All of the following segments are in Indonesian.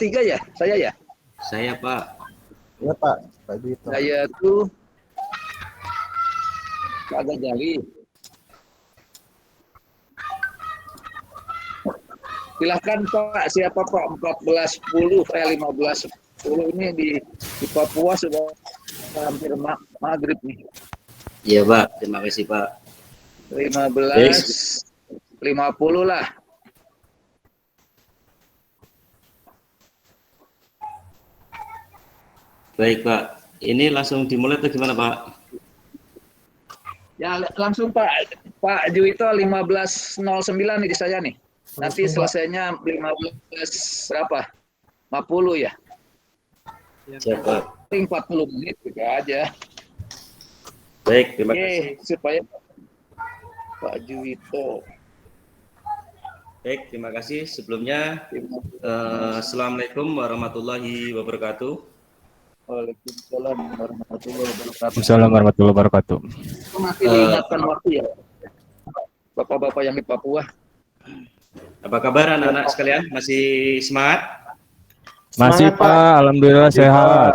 tiga ya, saya ya. Saya Pak. Ya Pak, Pak Dito. Saya tuh agak jali. Silahkan Pak, siapa Pak? 14.10, 15.10 ini di Papua sudah hampir maghrib nih. Iya Pak, terima kasih Pak. 15.50 lah. Baik Pak, ini langsung dimulai atau gimana Pak? Ya langsung Pak Juwito 15.09 nih di saya nih. Nanti selesainya 15 berapa? 50 ya. Siapa? 40 menit juga aja. Baik, terima kasih. Supaya Pak Juwito. Baik, terima kasih. Sebelumnya, Assalamualaikum warahmatullahi wabarakatuh. Waalaikumsalam warahmatullahi wabarakatuh. Assalamualaikum warahmatullahi wabarakatuh. Masih diingatkan waktu ya, Bapak-bapak yang di Papua. Apa kabar anak-anak sekalian? Masih semangat? Masih Pak, alhamdulillah sehat.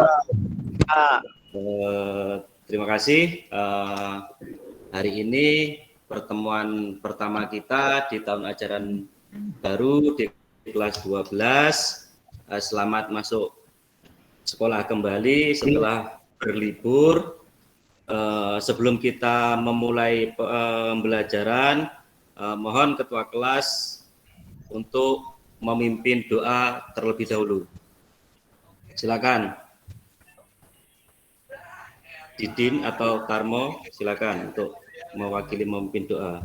Terima kasih. Hari ini pertemuan pertama kita di tahun ajaran baru di kelas 12. Selamat masuk sekolah kembali setelah berlibur. Sebelum kita memulai pembelajaran, mohon ketua kelas untuk memimpin doa terlebih dahulu. Silakan. Didin atau Karmo, silakan untuk mewakili memimpin doa.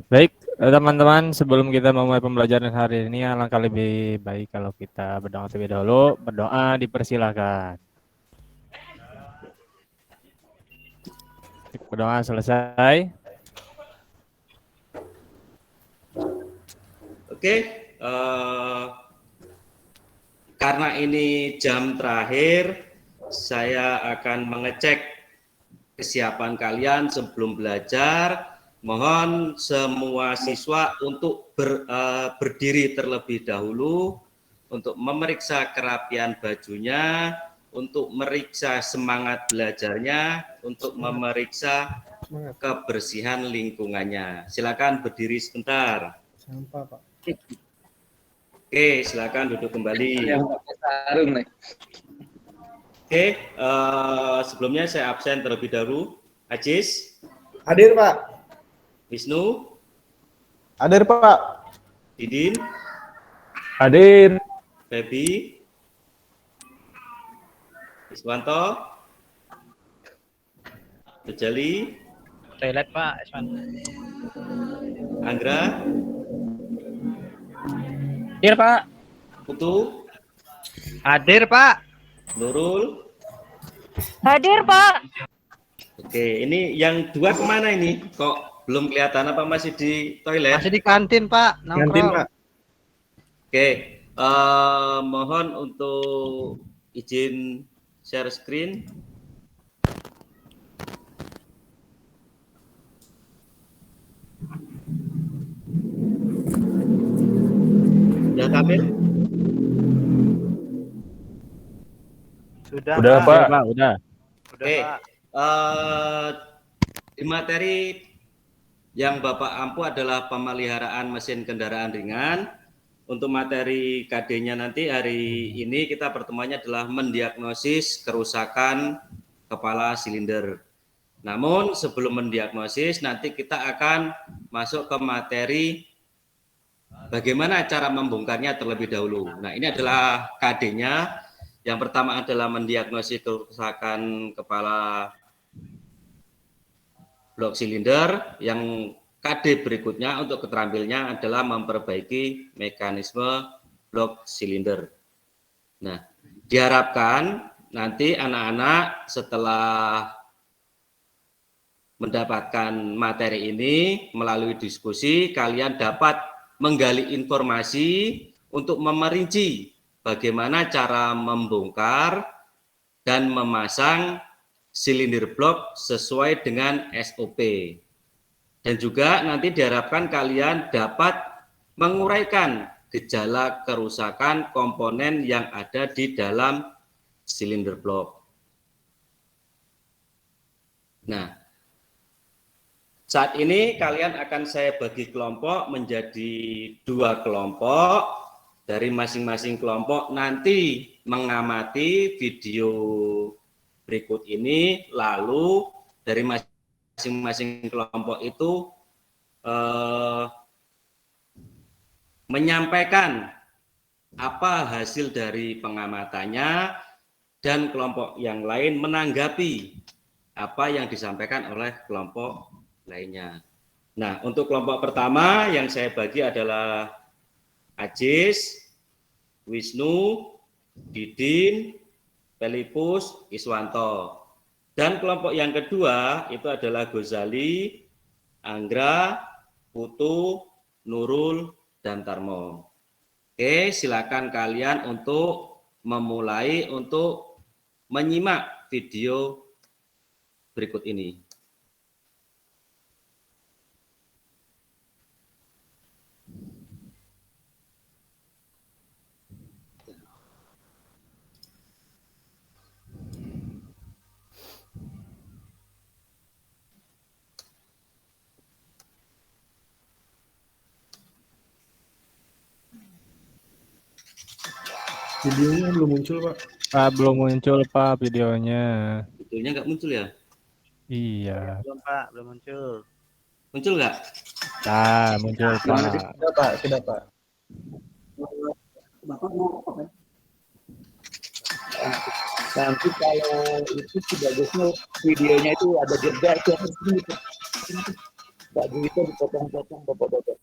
Baik, teman-teman, sebelum kita memulai pembelajaran hari ini, alangkah lebih baik kalau kita berdoa terlebih dahulu. Berdoa dipersilakan. Berdoa selesai. Oke, karena ini jam terakhir, saya akan mengecek kesiapan kalian sebelum belajar. Mohon semua siswa untuk berdiri terlebih dahulu untuk memeriksa kerapian bajunya, untuk memeriksa semangat belajarnya, untuk memeriksa kebersihan lingkungannya. Silakan berdiri sebentar. Sampah, Pak. Oke, silakan duduk kembali. Yang pakai sarung nih. Oke, sebelumnya saya absen terlebih dahulu. Ajis, Hadir, Pak. Wisnu, Hadir, Pak. Didin, Hadir. Febi, Iswanto, Jali, Toilet Pak, Anggra, hadir Pak. Putu, Hadir Pak. Nurul. Hadir Pak. Oke, ini yang dua kemana ini? Kok belum kelihatan apa masih di toilet? Masih di kantin Pak. Kantin, Pak. Oke, mohon untuk izin share screen. Sudah tampil? Sudah Udah Pak. Pak, udah. Oke, di materi yang Bapak ampu adalah pemeliharaan mesin kendaraan ringan. Untuk materi KD-nya nanti hari ini kita pertemuannya adalah mendiagnosis kerusakan kepala silinder. Namun sebelum mendiagnosis nanti kita akan masuk ke materi bagaimana cara membongkarnya terlebih dahulu. Nah, ini adalah KD-nya. Yang pertama adalah mendiagnosis kerusakan kepala blok silinder. Yang KD berikutnya untuk keterampilannya adalah memperbaiki mekanisme blok silinder. Nah, diharapkan nanti anak-anak setelah mendapatkan materi ini melalui diskusi, kalian dapat menggali informasi untuk memerinci bagaimana cara membongkar dan memasang silinder blok sesuai dengan SOP. Dan juga nanti diharapkan kalian dapat menguraikan gejala kerusakan komponen yang ada di dalam silinder blok. Nah, saat ini kalian akan saya bagi kelompok menjadi 2 kelompok. Dari masing-masing kelompok nanti mengamati video berikut ini, lalu dari masing-masing kelompok itu menyampaikan apa hasil dari pengamatannya, dan kelompok yang lain menanggapi apa yang disampaikan oleh kelompok lainnya. Nah, untuk kelompok pertama yang saya bagi adalah Ajis, Wisnu, Didin, Pelipus, Iswanto. Dan kelompok yang kedua itu adalah Gozali, Anggra, Putu, Nurul, dan Tarmo. Oke, silakan kalian untuk memulai untuk menyimak video berikut ini. Videonya belum muncul, Pak. Belum muncul Pak videonya. Videonya nggak muncul ya? Iya. Belum Pak, belum muncul. Muncul nggak? Nah, muncul Pak. Sudah, Pak. Sudah, Pak. Bapak mau apa? Nanti kalau itu sih bagusnya videonya itu ada jeda itu harus gitu. Nggak bisa dipotong-potong bapak-bapak.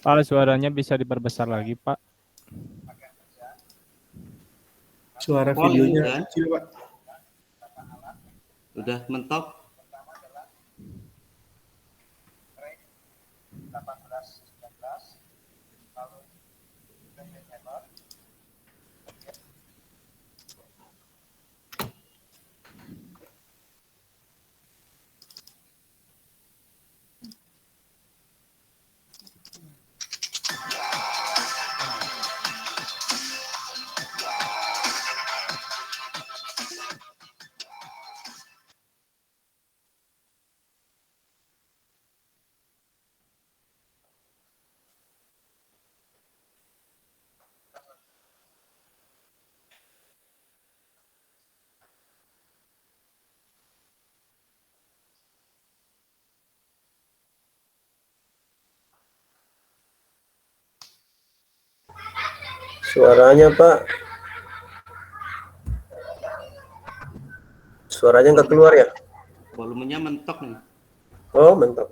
Pak, suaranya bisa diperbesar lagi, Pak. Suara Pol videonya kan? kecil, Pak. Udah mentok. Suaranya Pak, suaranya nggak keluar ya? Volumenya mentok nih. Oh, mantap.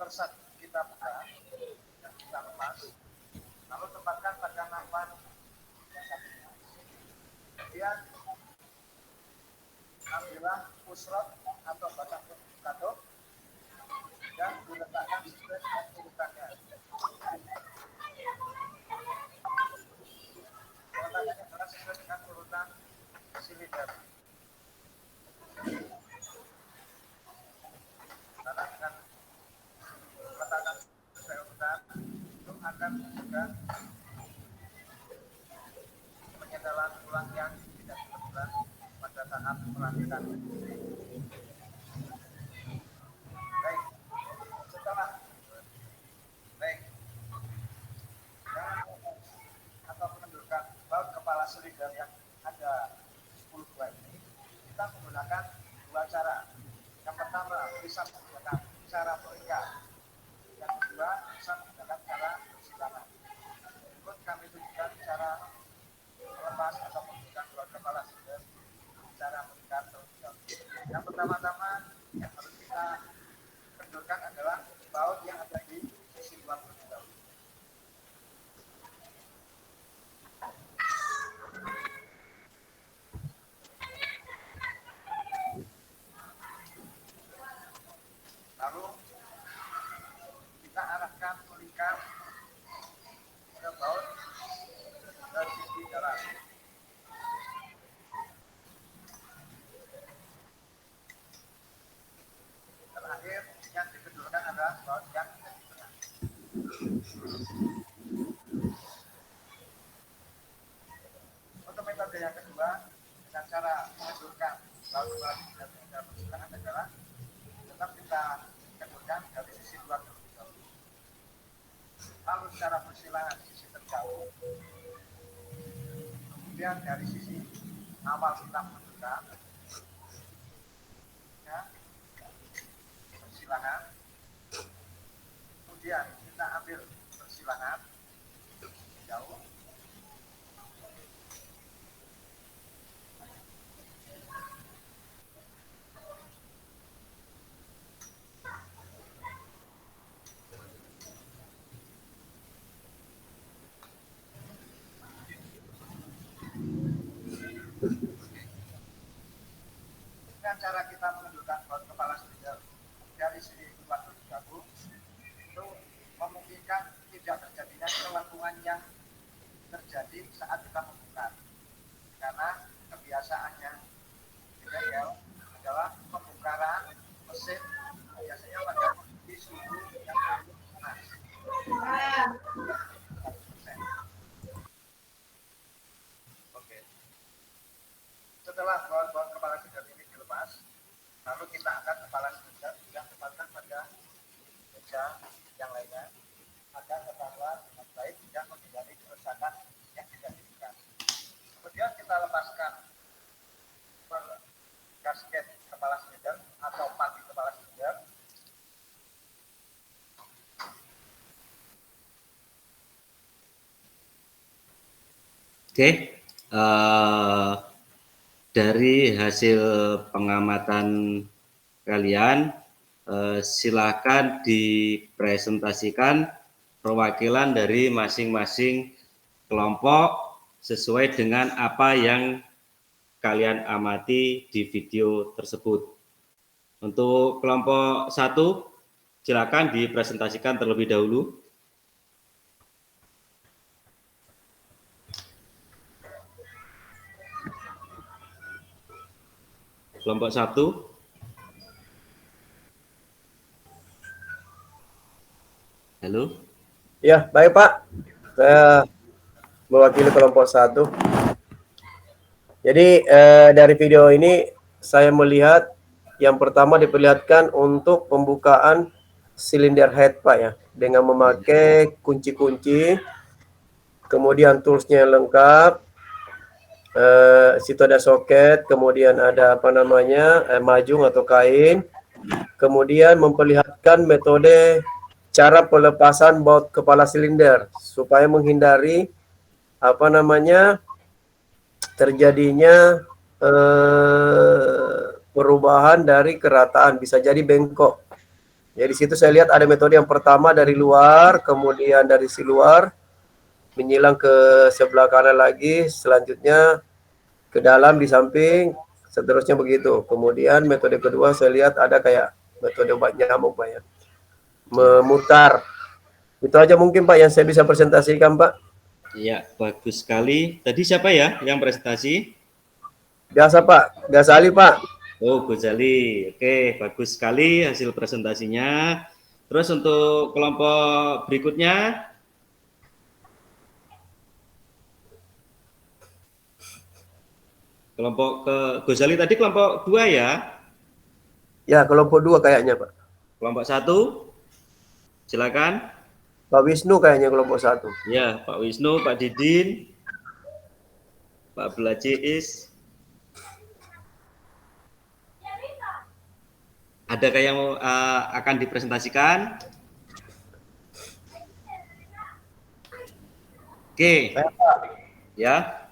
persat kita buka dan kita lepas, lalu tempatkan pada nampan yang satunya. Kemudian ambillah pusrot atau batang katuk dan diletakkan sesuai dengan urutannya. Letakkannya adalah sesuai dengan urutan silinder. Letakkan sesuai urutan itu akan mencegah penyedalan tulang yang tidak kebetulan pada tahap pelantikan. Baik, setelah atau menundukkan baut kepala silinder yang ada 10 buah ini, kita menggunakan dua cara. Yang pertama bisa menggunakan cara berikat, yang kedua bisa menggunakan cara persilangan. Berikut kami tunjukkan cara melepas atau menggunakan baut kepala silinder cara berikat terlebih dahulu. Yang pertama-tama yang harus kita kendurkan adalah baut yang ada di sisi luar terlebih dahulu. Lalu kita arahkan melingkar ke baut dari sisi dalam. Terakhir yang dikedurkan adalah baut yang ada di tengah. Untuk metode yang kedua, dengan cara mengendurkan baut kepala silinder yang dalam persilangan adalah tetap kita kendurkan dari sisi luar terlebih dahulu. Lalu secara persilangan sisi terjauh. Kemudian dari sisi awal kita mengendurkan. Ya, persilangan. Kemudian kita ambil persilangan jauh. Dengan cara kita menundukkan baut kepala silinder dari sisi luar terlebih dahulu, itu memungkinkan tidak terjadinya kelengkungan yang terjadi saat kita membuka. Karena kebiasaannya ideal adalah pembongkaran mesin biasanya pada kondisi suhu yang cukup panas. Oke. Setelah baut kepala silinder ini dilepas, lalu kita angkat kepala silinder dan tempatkan pada meja yang lainnya agar tertata dengan baik dan menghindari kerusakan yang tidak diinginkan. Kemudian kita lepaskan gasket kepala silinder atau pati kepala silinder. Oke, dari hasil pengamatan kalian, silakan dipresentasikan perwakilan dari masing-masing kelompok sesuai dengan apa yang kalian amati di video tersebut. Untuk kelompok 1, silakan dipresentasikan terlebih dahulu. Kelompok 1. Halo. Ya, baik Pak. Saya mewakili kelompok 1. Jadi dari video ini saya melihat yang pertama diperlihatkan untuk pembukaan silinder head Pak ya, dengan memakai kunci-kunci, kemudian toolsnya lengkap. Situ ada soket, kemudian ada apa namanya majung atau kain, kemudian memperlihatkan metode cara pelepasan baut kepala silinder supaya menghindari apa namanya terjadinya perubahan dari kerataan, bisa jadi bengkok. Ya di situ saya lihat ada metode yang pertama dari luar, kemudian dari si luar menyilang ke sebelah kanan lagi, selanjutnya ke dalam di samping, seterusnya begitu. Kemudian metode kedua saya lihat ada kayak metode obat nyamuk Pak ya. Memutar. Itu aja mungkin Pak yang saya bisa presentasikan Pak. Iya, bagus sekali. Tadi siapa ya yang presentasi? Biasa Pak, Ghazali Pak. Oh, Ghazali. Oke, bagus sekali hasil presentasinya. Terus untuk kelompok berikutnya, kelompok ke Ghazali tadi kelompok 2 ya? Ya, kelompok 2 kayaknya Pak. Kelompok 1, silakan. Pak Wisnu kayaknya kelompok 1. Ya, Pak Wisnu, Pak Didin, Pak Belacis. Adakah yang akan dipresentasikan? Oke. Ya.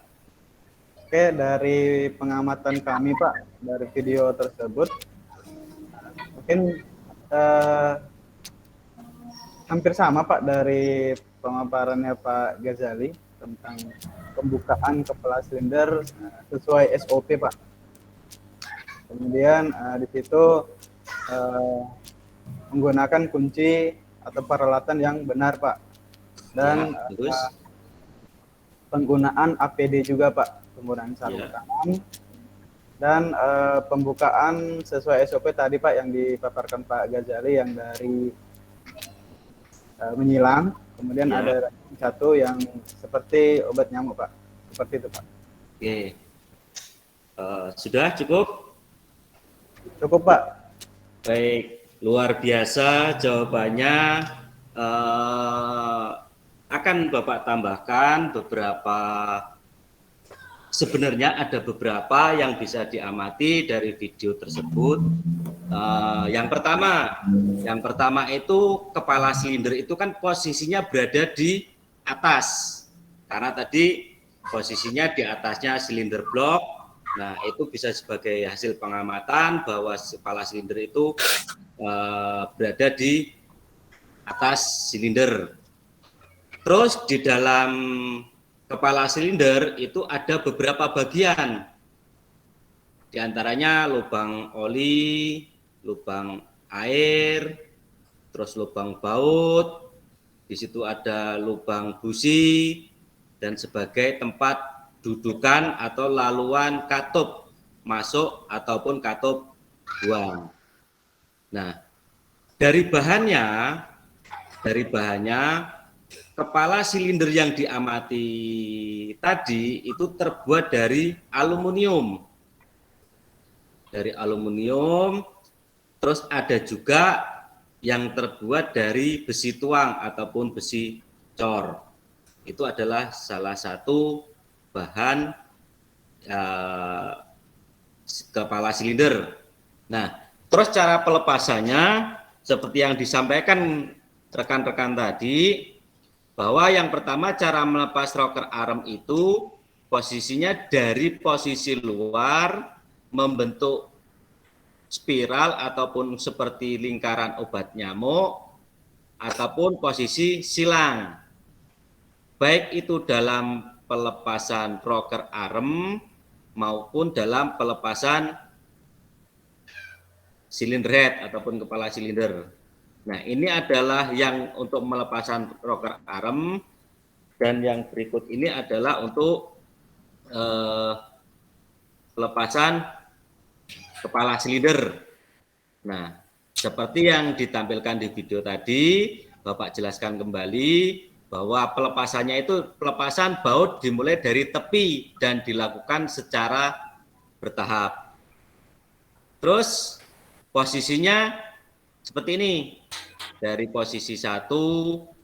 Oke, dari pengamatan kami Pak, dari video tersebut, mungkin hampir sama Pak dari pemaparannya Pak Ghazali tentang pembukaan kepala silinder sesuai SOP Pak. Kemudian di situ menggunakan kunci atau peralatan yang benar Pak. Dan penggunaan APD juga Pak, penggunaan sarung tangan. Dan pembukaan sesuai SOP tadi Pak yang dipaparkan Pak Ghazali yang dari menyilang, kemudian ada satu yang seperti obat nyamuk Pak, seperti itu Pak. Oke, sudah cukup? Cukup Pak. Baik, luar biasa jawabannya. Akan Bapak tambahkan beberapa. Sebenarnya ada beberapa yang bisa diamati dari video tersebut. Yang pertama itu kepala silinder itu kan posisinya berada di atas, karena tadi posisinya di atasnya silinder blok. Nah, itu bisa sebagai hasil pengamatan bahwa kepala silinder itu berada di atas silinder. Terus di dalam kepala silinder itu ada beberapa bagian. Di antaranya lubang oli, lubang air, terus lubang baut, di situ ada lubang busi, dan sebagai tempat dudukan atau laluan katup masuk ataupun katup buang. Nah, dari bahannya kepala silinder yang diamati tadi itu terbuat dari aluminium. Terus ada juga yang terbuat dari besi tuang ataupun besi cor. Itu adalah salah satu bahan kepala silinder. Nah, terus cara pelepasannya seperti yang disampaikan rekan-rekan tadi, bahwa yang pertama cara melepas rocker arm itu posisinya dari posisi luar membentuk spiral ataupun seperti lingkaran obat nyamuk ataupun posisi silang. Baik itu dalam pelepasan rocker arm maupun dalam pelepasan silinder head ataupun kepala silinder. Nah, ini adalah yang untuk melepasan rocker arm, dan yang berikut ini adalah untuk pelepasan kepala silinder. Nah, seperti yang ditampilkan di video tadi, Bapak jelaskan kembali bahwa pelepasannya itu pelepasan baut dimulai dari tepi dan dilakukan secara bertahap. Terus posisinya seperti ini. Dari posisi 1,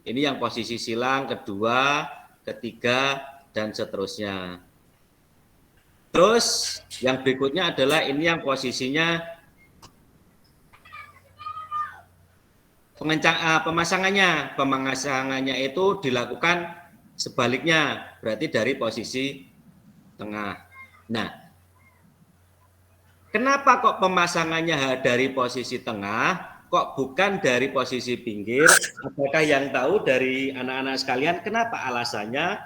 ini yang posisi silang, kedua, ketiga, dan seterusnya. Terus yang berikutnya adalah ini yang posisinya pemasangannya itu dilakukan sebaliknya, berarti dari posisi tengah. Nah, kenapa kok pemasangannya dari posisi tengah? kok bukan dari posisi pinggir? Apakah yang tahu dari anak-anak sekalian kenapa alasannya?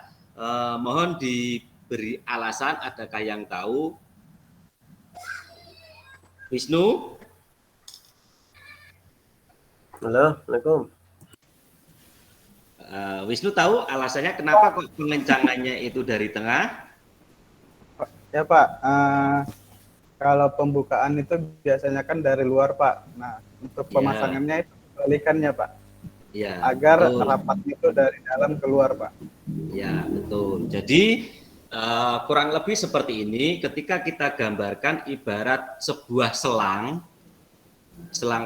Mohon diberi alasan, adakah yang tahu? Wisnu? Halo, Assalamualaikum. Wisnu tahu alasannya kenapa kok pengencangannya itu dari tengah? Ya Pak, kalau pembukaan itu biasanya kan dari luar Pak. Nah, untuk pemasangannya itu kebalikannya Pak. Ya, Agar betul. rapatnya itu dari dalam keluar Pak. Ya, betul. Jadi kurang lebih seperti ini ketika kita gambarkan ibarat sebuah selang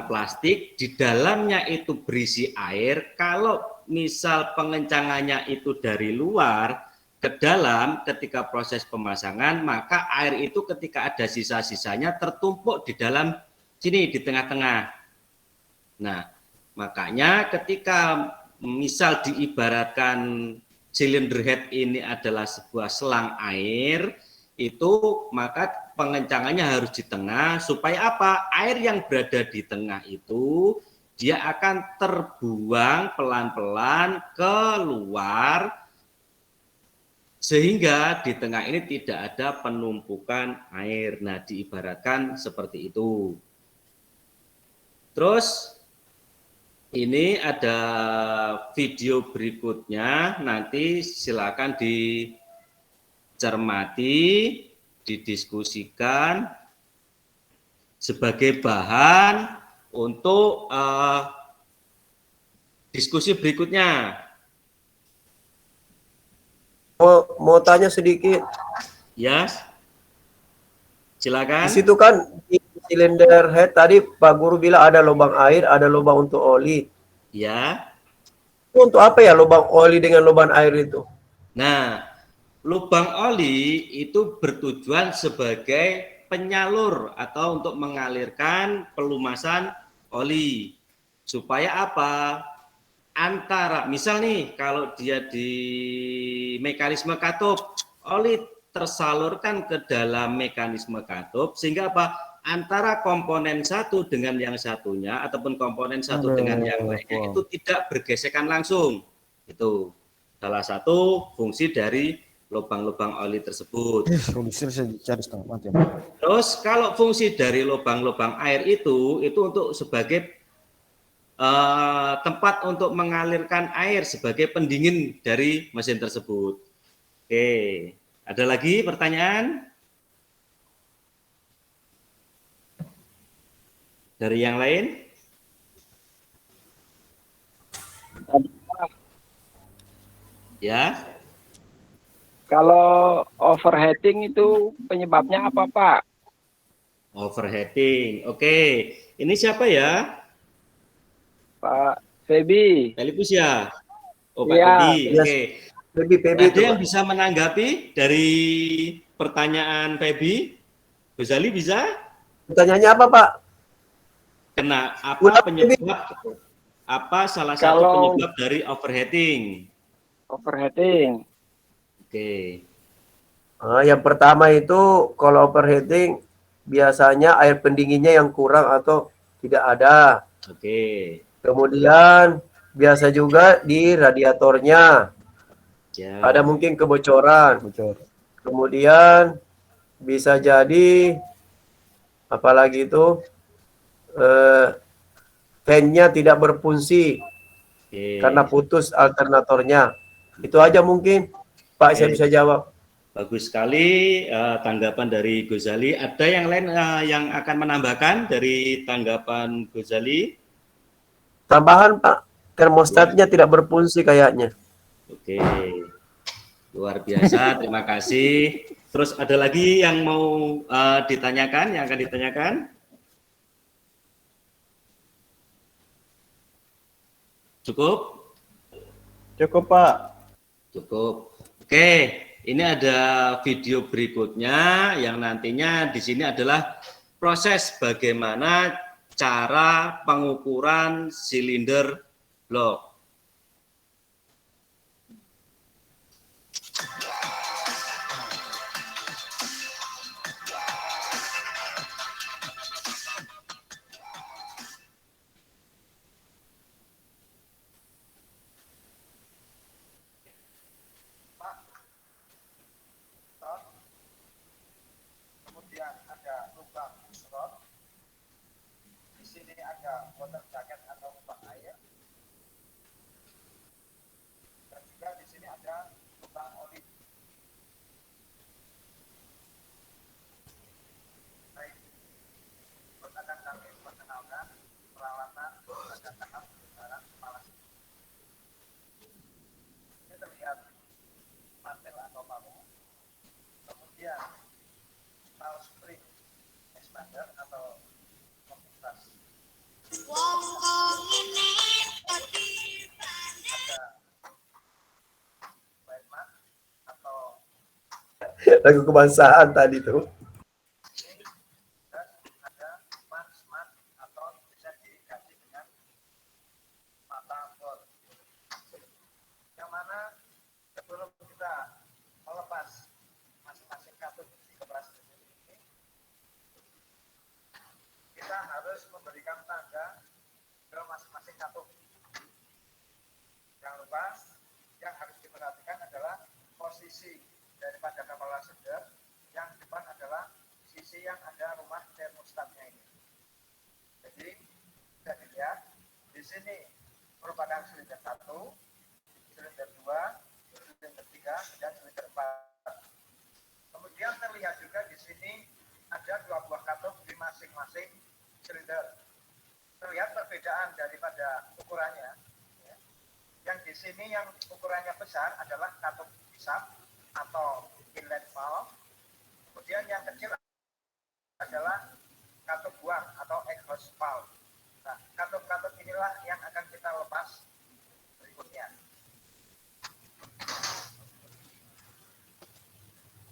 plastik, di dalamnya itu berisi air. Kalau misal pengencangannya itu dari luar ke dalam ketika proses pemasangan, maka air itu ketika ada sisa-sisanya tertumpuk di dalam sini, di tengah-tengah. Nah, makanya ketika misal diibaratkan cylinder head ini adalah sebuah selang air, itu maka pengencangannya harus di tengah supaya apa? Air yang berada di tengah itu dia akan terbuang pelan-pelan keluar sehingga di tengah ini tidak ada penumpukan air. Nah, diibaratkan seperti itu. Terus ini ada video berikutnya, nanti silakan dicermati, didiskusikan sebagai bahan untuk diskusi berikutnya. Mau tanya sedikit. Ya, silakan. Di situ kan di silinder head tadi Pak Guru bilang ada lubang air, ada lubang untuk oli. Ya. Untuk apa ya lubang oli dengan lubang air itu? Nah, lubang oli itu bertujuan sebagai penyalur atau untuk mengalirkan pelumasan oli. Supaya apa? Antara, misal nih, kalau dia di mekanisme katup, oli tersalurkan ke dalam mekanisme katup, sehingga apa? Antara komponen satu dengan yang satunya, ataupun komponen satu dengan yang lainnya, itu tidak bergesekan langsung. Itu salah satu fungsi dari lubang-lubang oli tersebut. Terus kalau fungsi dari lubang-lubang air itu untuk sebagai tempat untuk mengalirkan air sebagai pendingin dari mesin tersebut. Oke, ada lagi pertanyaan dari yang lain? Ya. Kalau overheating itu penyebabnya apa, Pak? Overheating. Oke, ini siapa ya? Pak Febi. Telipus ya? Oh, Pak Iya. Febi. Yes. Oke. Febi Ada itu, yang Pak. bisa menanggapi dari pertanyaan Febi? Gozali bisa? Pertanyaannya apa, Pak? Kena apa Ulang, penyebab? Apa salah satu Kalau- penyebab dari overheating? Overheating. Oke. Yang pertama itu kalau overheating biasanya air pendinginnya yang kurang atau tidak ada. Oke. Kemudian biasa juga di radiatornya Ya. ada mungkin kebocoran. Kemudian bisa jadi apalagi itu fan-nya tidak berfungsi Oke. karena putus alternatornya. Itu aja mungkin Pak saya bisa jawab. Bagus sekali tanggapan dari Gozali. Ada yang lain yang akan menambahkan dari tanggapan Gozali? Tambahan Pak, termostatnya tidak berfungsi kayaknya. Oke. Luar biasa, terima kasih. Terus ada lagi yang mau ditanyakan, yang akan ditanyakan? Cukup? Cukup Pak. Cukup. Oke, ini ada video berikutnya yang nantinya di sini adalah proses bagaimana cara pengukuran silinder blok. sini ada water jacket atau lubang air, dan juga di sini ada lubang oli. Baik, terus akan kami perkenalkan peralatan pada tahap pembukaan kepala. Ini terlihat mantel atau palu, kemudian valve spring expander atau pembukas. Ada Weidman atau Lagu kebangsaan tadi tuh. dan ada smart atau bisa dikaji dengan mata bor. Yang mana sebelum kita melepas masing-masing katup di kepala sendiri ini, kita harus memberikan tanda ke masing-masing katup. Jangan lupa, yang harus diperhatikan adalah posisi daripada kepala silinder. Yang depan adalah sisi yang ada rumah termostatnya ini. Jadi bisa dilihat di sini merupakan silinder 1, silinder 2, silinder 3, dan silinder 4. Kemudian terlihat juga di sini ada 2 buah katup di masing-masing silinder. Terlihat perbedaan daripada ukurannya. Ya. Yang di sini yang ukurannya besar adalah katup hisap atau inlet valve. Kemudian yang kecil adalah katup buang atau exhaust valve. Nah, katup-katup inilah yang akan kita lepas berikutnya.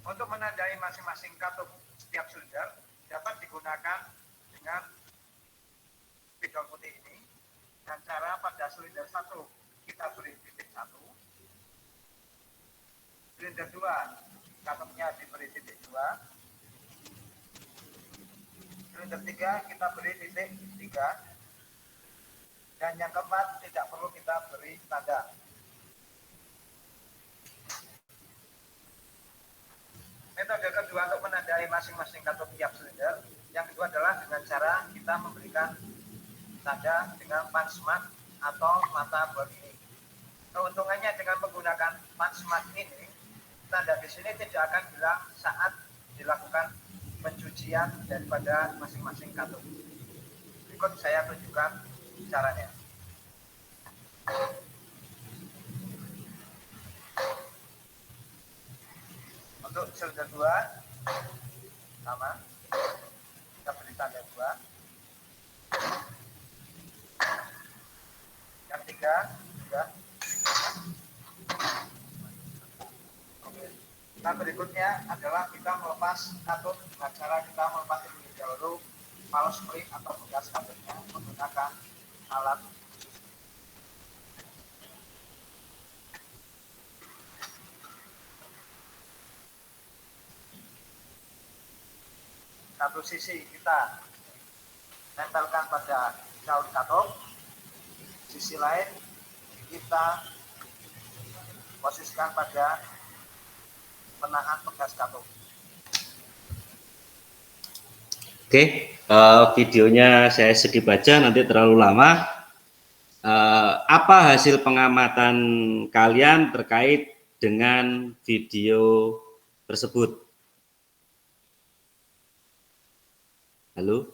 Untuk menandai masing-masing katup setiap silinder dapat digunakan dengan spidol putih ini. Dan cara pada silinder 1 kita beri titik 1. Silinder 2 katupnya diberi titik 2. Silinder 3 kita beri titik 3. Dan yang keempat tidak perlu kita beri tanda. Metode kedua untuk menandai masing-masing katup tiap silinder, yang kedua adalah dengan cara kita memberikan tanda dengan punchmark atau mata bor ini. Keuntungannya dengan menggunakan punchmark ini, tanda di sini tidak akan hilang saat dilakukan pencucian daripada masing-masing katup. Berikut saya tunjukkan caranya. Untuk silinder 2 sama, kita beri tanda 2. Yang 3 juga. Nah, berikutnya adalah kita melepas katup dengan cara kita melepas terlebih dahulu valve spring atau bekas katupnya menggunakan alat. Satu sisi kita tempelkan pada daun katup, sisi lain kita posisikan pada penahan bekas katup. Oke, videonya saya skip aja, nanti terlalu lama. Apa hasil pengamatan kalian terkait dengan video tersebut? Halo?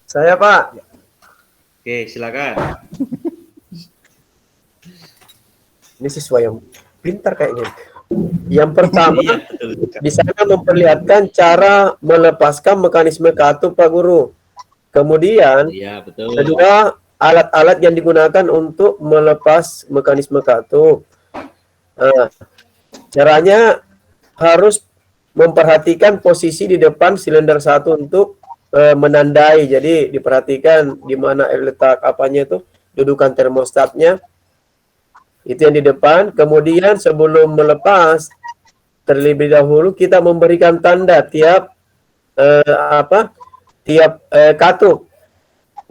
Saya, Pak. Oke, silakan. Ini siswa yang pintar kayaknya. Yang pertama, Iya, betul. di sana memperlihatkan cara melepaskan mekanisme katup, Pak Guru. Kemudian, Iya, betul. kedua, alat-alat yang digunakan untuk melepas mekanisme katup. Caranya harus memperhatikan posisi di depan silinder 1 untuk menandai. Jadi diperhatikan di mana letak apanya itu, dudukan termostatnya. Itu yang di depan. Kemudian sebelum melepas, terlebih dahulu kita memberikan tanda tiap katup.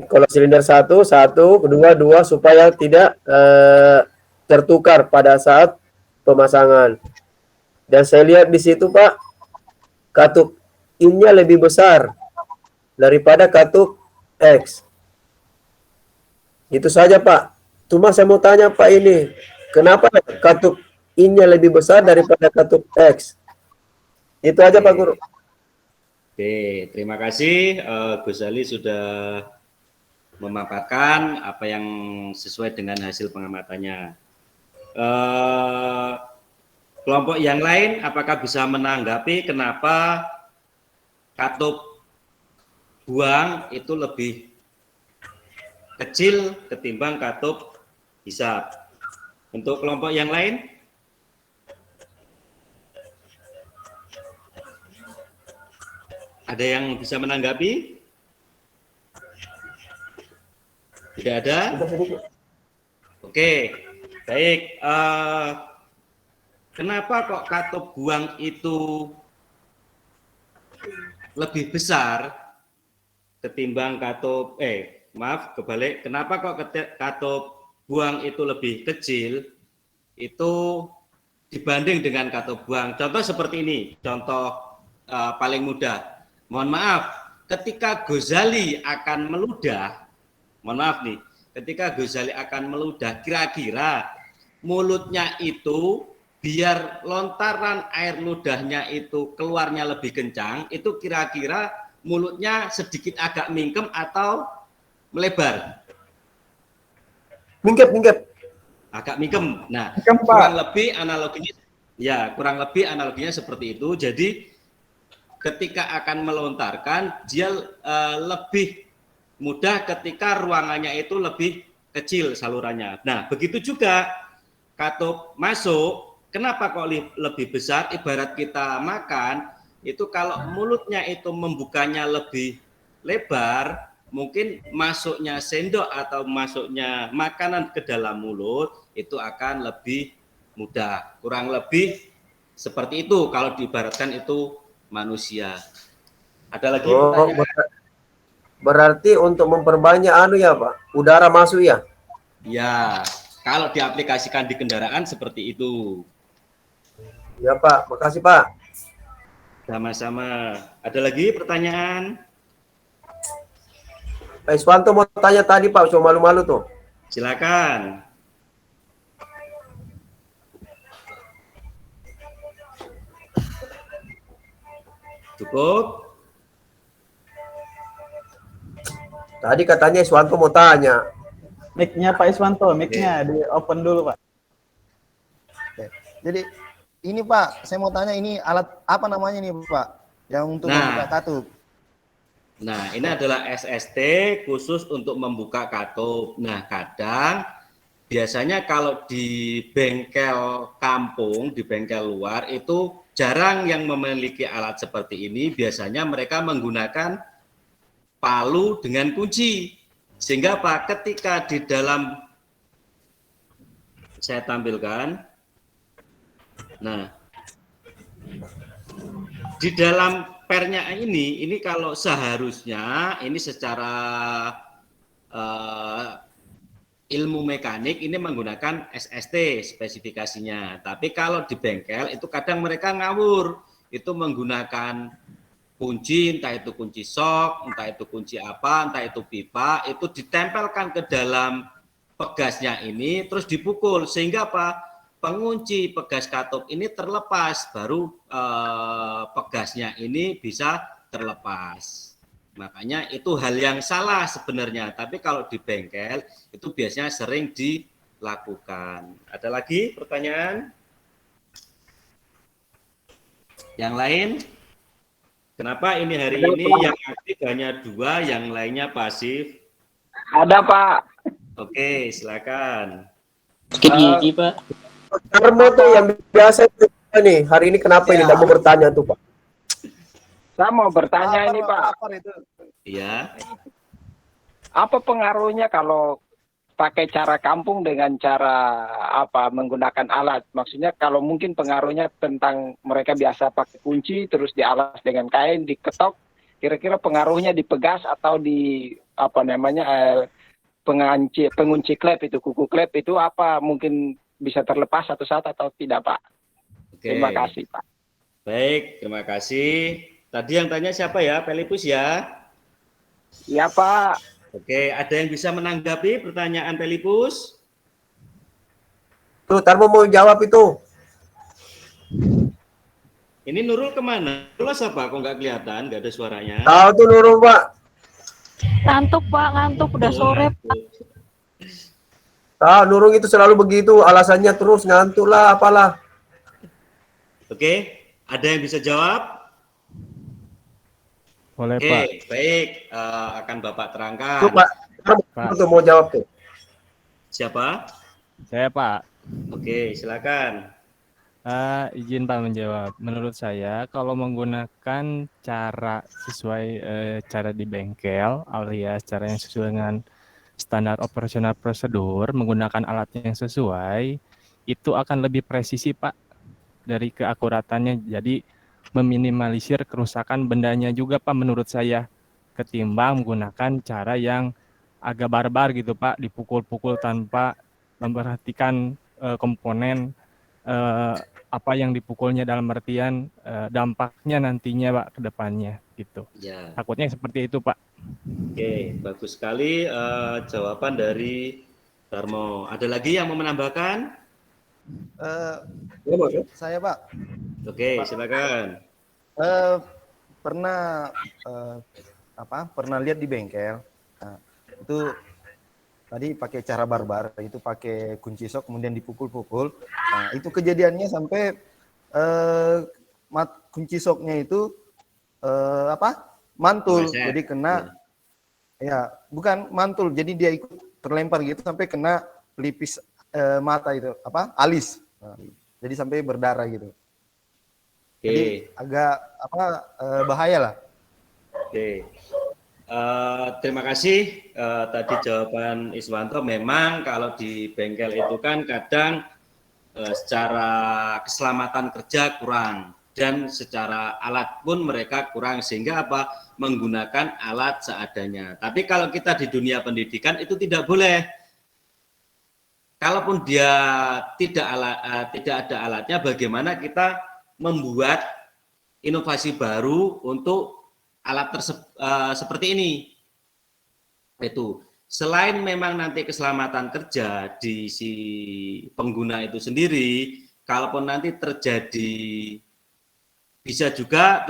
Kalau silinder 1, 2, 2 supaya tidak tertukar pada saat pemasangan. Dan saya lihat di situ, Pak, katup innya lebih besar daripada katup X. Itu saja Pak. Cuma saya mau tanya Pak ini, kenapa katup I-nya lebih besar daripada katup X? Itu aja Pak Guru. Oke, terima kasih Gus Ali sudah memaparkan apa yang sesuai dengan hasil pengamatannya. Kelompok yang lain apakah bisa menanggapi kenapa katup buang itu lebih kecil ketimbang katup hisab? Untuk kelompok yang lain? Ada yang bisa menanggapi? Tidak ada? Oke, baik. Kenapa kok katup buang itu lebih besar ketimbang katup, kebalik. Kenapa kok katup buang itu lebih kecil itu dibanding dengan katup buang? Contoh seperti ini, contoh paling mudah. Mohon maaf, ketika Ghazali akan meludah, mohon maaf nih, ketika Ghazali akan meludah, kira-kira mulutnya itu biar lontaran air ludahnya itu keluarnya lebih kencang, itu kira-kira mulutnya sedikit agak mingkem atau melebar? Mingkep. Agak mingkem. Nah, Mingkem, Pak. kurang lebih analoginya seperti itu. Jadi ketika akan melontarkan, dia lebih mudah ketika ruangannya itu lebih kecil salurannya. Nah, begitu juga katup masuk. Kenapa kok lebih besar? Ibarat kita makan, itu kalau mulutnya itu membukanya lebih lebar, mungkin masuknya sendok atau masuknya makanan ke dalam mulut itu akan lebih mudah. Kurang lebih seperti itu kalau diibaratkan itu manusia. Ada lagi pertanyaan? Berarti untuk memperbanyak ya Pak, udara masuk ya? Ya, kalau diaplikasikan di kendaraan seperti itu. Ya Pak, makasih Pak. Sama-sama. Ada lagi pertanyaan? Pak Iswanto mau tanya tadi Pak, cuma malu-malu tuh. Silakan. Cukup? Tadi katanya Iswanto mau tanya. Mic-nya Pak Iswanto, mic-nya di open dulu Pak. Oke. Jadi ini Pak, saya mau tanya ini alat apa namanya nih Pak yang untuk membuka katup? Nah, ini adalah SST khusus untuk membuka katup. Nah, kadang biasanya kalau di bengkel kampung, di bengkel luar itu jarang yang memiliki alat seperti ini. Biasanya mereka menggunakan palu dengan kunci. Sehingga Pak, ketika di dalam, saya tampilkan, nah, di dalam pernya ini kalau seharusnya ini secara ilmu mekanik ini menggunakan SST spesifikasinya. Tapi kalau di bengkel itu kadang mereka ngawur, itu menggunakan kunci, entah itu kunci sok, entah itu kunci apa, entah itu pipa, itu ditempelkan ke dalam pegasnya ini, terus dipukul, sehingga apa? Pengunci pegas katup ini terlepas, baru pegasnya ini bisa terlepas. Makanya itu hal yang salah sebenarnya, tapi kalau di bengkel itu biasanya sering dilakukan. Ada lagi pertanyaan? Yang lain? Kenapa ini hari ini yang aktif hanya 2, yang lainnya pasif? Ada Pak. Oke, silakan. Gini Pak. Karmo tuh yang biasa itu nih, hari ini kenapa ini kamu bertanya tuh Pak? Saya mau bertanya ini Pak. Iya. Apa pengaruhnya kalau pakai cara kampung dengan cara menggunakan alat? Maksudnya kalau mungkin pengaruhnya tentang mereka biasa pakai kunci terus dialas dengan kain diketok, kira-kira pengaruhnya di pegas atau di pengunci klep itu, kuku klep itu apa mungkin bisa terlepas satu saat atau tidak Pak? Oke. Terima kasih Pak. Baik, terima kasih. Tadi yang tanya siapa ya? Pelipus ya? Iya Pak. Oke, ada yang bisa menanggapi pertanyaan Pelipus? Tuh, Tarmo mau jawab itu. Ini Nurul kemana? Nurul apa? Kok nggak kelihatan? Nggak ada suaranya. Tahu tuh Nurul, Pak. Ngantuk Pak, ngantuk udah sore. Nurul itu selalu begitu, alasannya terus ngantuk lah, apalah. Oke, ada yang bisa jawab? Boleh, Oke, Pak. baik. Akan Bapak terangkan. Tuh, Pak. Tuh mau jawab tuh. Siapa? Saya, Pak. Oke, silakan. Izin Pak menjawab. Menurut saya, kalau menggunakan cara sesuai cara di bengkel, alias cara yang sesuai dengan standar operasional prosedur, menggunakan alatnya yang sesuai, itu akan lebih presisi, Pak, dari keakuratannya. Jadi meminimalisir kerusakan bendanya juga, Pak, menurut saya, ketimbang menggunakan cara yang agak barbar gitu, Pak, dipukul-pukul tanpa memperhatikan komponen apa yang dipukulnya, dalam artian dampaknya nantinya, Pak, ke depannya gitu. Ya. Takutnya seperti itu, Pak. Oke, bagus sekali jawaban dari Darmo. Ada lagi yang mau menambahkan? Saya Pak. Oke, silakan. Pernah pernah lihat di bengkel. Nah, itu tadi pakai cara barbar, itu pakai kunci sok kemudian dipukul-pukul. Nah, itu kejadiannya sampai kunci soknya itu mantul. Meleset. Jadi kena ya, bukan mantul. Jadi dia ikut terlempar gitu sampai kena pelipis mata itu, alis. Nah, jadi sampai berdarah gitu. Oke. Jadi agak bahaya lah. Oke. Terima kasih tadi jawaban Iswanto. Memang kalau di bengkel itu kan kadang secara keselamatan kerja kurang dan secara alat pun mereka kurang, sehingga menggunakan alat seadanya. Tapi kalau kita di dunia pendidikan itu tidak boleh. Kalaupun dia tidak ada alatnya, bagaimana kita membuat inovasi baru untuk alat seperti ini. Itu selain memang nanti keselamatan kerja di si pengguna itu sendiri, kalaupun nanti terjadi, bisa juga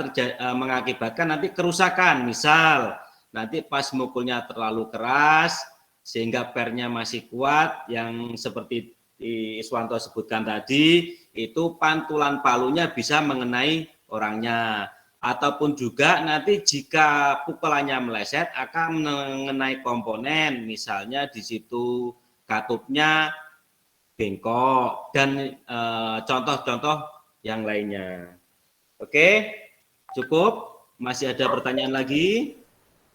mengakibatkan nanti kerusakan. Misal nanti pas mukulnya terlalu keras sehingga pernya masih kuat, yang seperti Iswanto sebutkan tadi, itu pantulan palunya bisa mengenai orangnya. Ataupun juga nanti jika pukulannya meleset akan mengenai komponen, misalnya di situ katupnya bengkok dan contoh-contoh yang lainnya. Oke, cukup. Masih ada pertanyaan lagi?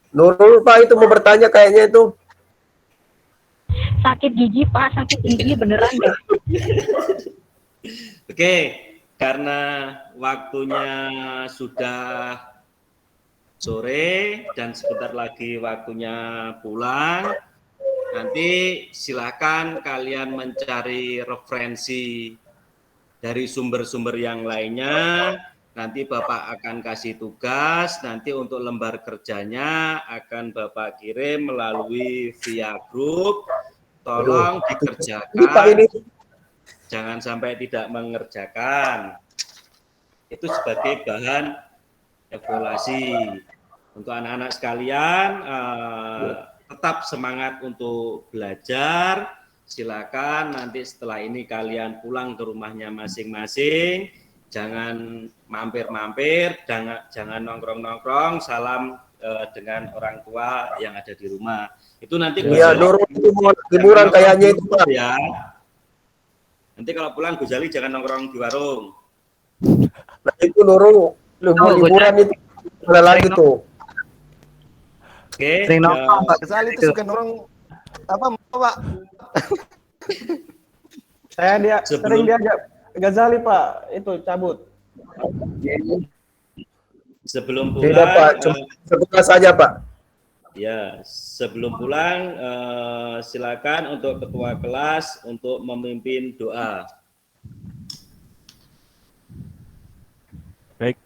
Nurul, Pak, itu mau bertanya kayaknya itu. Sakit gigi Pak, sakit gigi beneran deh. Oke, karena waktunya sudah sore dan sebentar lagi waktunya pulang, nanti silakan kalian mencari referensi dari sumber-sumber yang lainnya. Nanti Bapak akan kasih tugas, nanti untuk lembar kerjanya akan Bapak kirim melalui via grup. Tolong dikerjakan, jangan sampai tidak mengerjakan. Itu sebagai bahan evaluasi. Untuk anak-anak sekalian, tetap semangat untuk belajar. Silakan nanti setelah ini kalian pulang ke rumahnya masing-masing. Jangan mampir-mampir, jangan nongkrong-nongkrong, salam dengan orang tua yang ada di rumah. Itu nanti Iya, Nurul itu mau liburan kayaknya itu, Pak. Ya. Nanti kalau pulang Guzali jangan nongkrong di warung. Nah, itu Nurul mau liburan itu ada lagi tuh. Oke. Sering nongkrong Pak Gazali itu suka nongkrong Pak? Saya sering diajak Gazali Pak, itu cabut. Sebelum pulang, Tidak, Pak, cuma sebentar saja, Pak. ya, sebelum pulang silakan untuk ketua kelas untuk memimpin doa. Baik,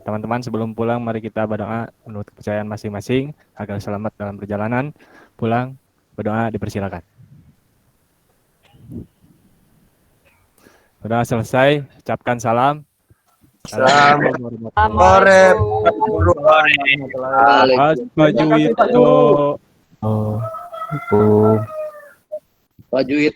Teman-teman sebelum pulang mari kita berdoa menurut kepercayaan masing-masing agar selamat dalam perjalanan pulang. Berdoa dipersilakan. Berdoa selesai, ucapkan salam. Selamat sore. Maju itu. Pak Juwito.